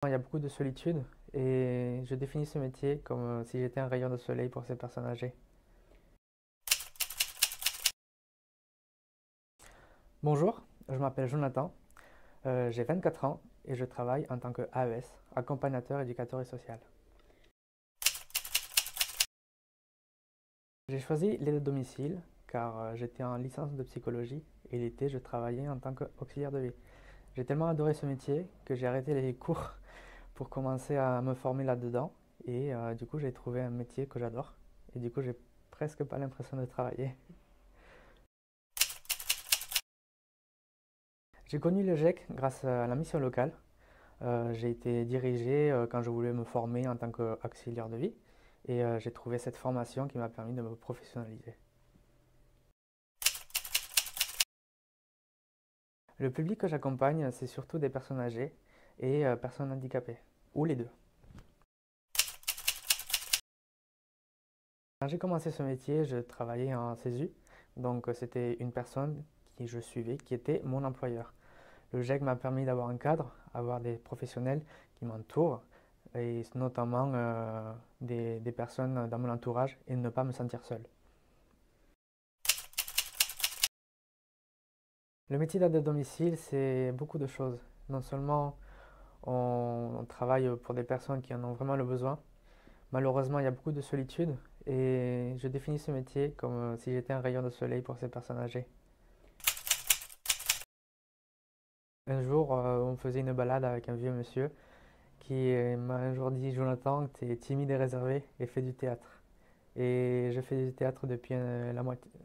Il y a beaucoup de solitude et je définis ce métier comme si j'étais un rayon de soleil pour ces personnes âgées. Bonjour, je m'appelle Jonathan, j'ai 24 ans et je travaille en tant que AES, accompagnateur, éducateur et social. J'ai choisi l'aide à domicile car j'étais en licence de psychologie et l'été je travaillais en tant qu'auxiliaire de vie. J'ai tellement adoré ce métier que j'ai arrêté les cours pour commencer à me former là-dedans et du coup j'ai trouvé un métier que j'adore et du coup j'ai presque pas l'impression de travailler. J'ai connu le GEC grâce à la mission locale. J'ai été dirigé quand je voulais me former en tant qu'auxiliaire de vie et j'ai trouvé cette formation qui m'a permis de me professionnaliser. Le public que j'accompagne, c'est surtout des personnes âgées et personnes handicapées, ou les deux. Quand j'ai commencé ce métier, je travaillais en CESU, donc c'était une personne qui je suivais, qui était mon employeur. Le GEC m'a permis d'avoir un cadre, avoir des professionnels qui m'entourent, et notamment des personnes dans mon entourage, et ne pas me sentir seul. Le métier d'aide à domicile, c'est beaucoup de choses. Non seulement on travaille pour des personnes qui en ont vraiment le besoin, malheureusement il y a beaucoup de solitude, et je définis ce métier comme si j'étais un rayon de soleil pour ces personnes âgées. Un jour, on faisait une balade avec un vieux monsieur qui m'a un jour dit: Jonathan, tu es timide et réservé et fais du théâtre. Et je fais du théâtre depuis,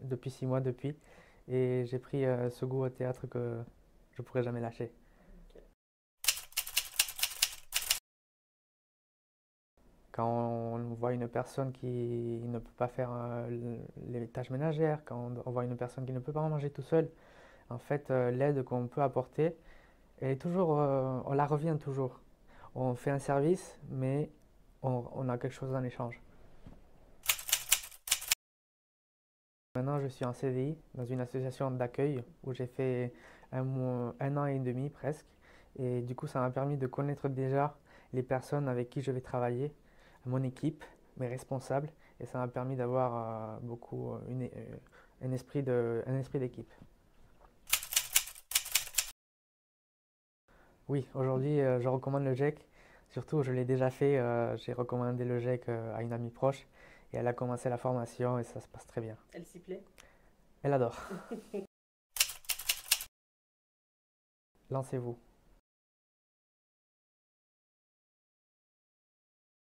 depuis 6 mois depuis. Et j'ai pris ce goût au théâtre que je pourrais jamais lâcher. Quand on voit une personne qui ne peut pas faire les tâches ménagères, quand on voit une personne qui ne peut pas manger tout seul, en fait, l'aide qu'on peut apporter, elle est toujours, on la revient toujours. On fait un service, mais on a quelque chose en échange. Maintenant, je suis en CDI dans une association d'accueil où j'ai fait un an et demi presque. Et du coup, ça m'a permis de connaître déjà les personnes avec qui je vais travailler, mon équipe, mes responsables. Et ça m'a permis d'avoir beaucoup un esprit d'équipe. Oui, aujourd'hui, je recommande le GEC. Surtout, je l'ai déjà fait. J'ai recommandé le GEC à une amie proche et elle a commencé la formation et ça se passe très bien. Elle s'y plaît? Elle adore. Lancez-vous.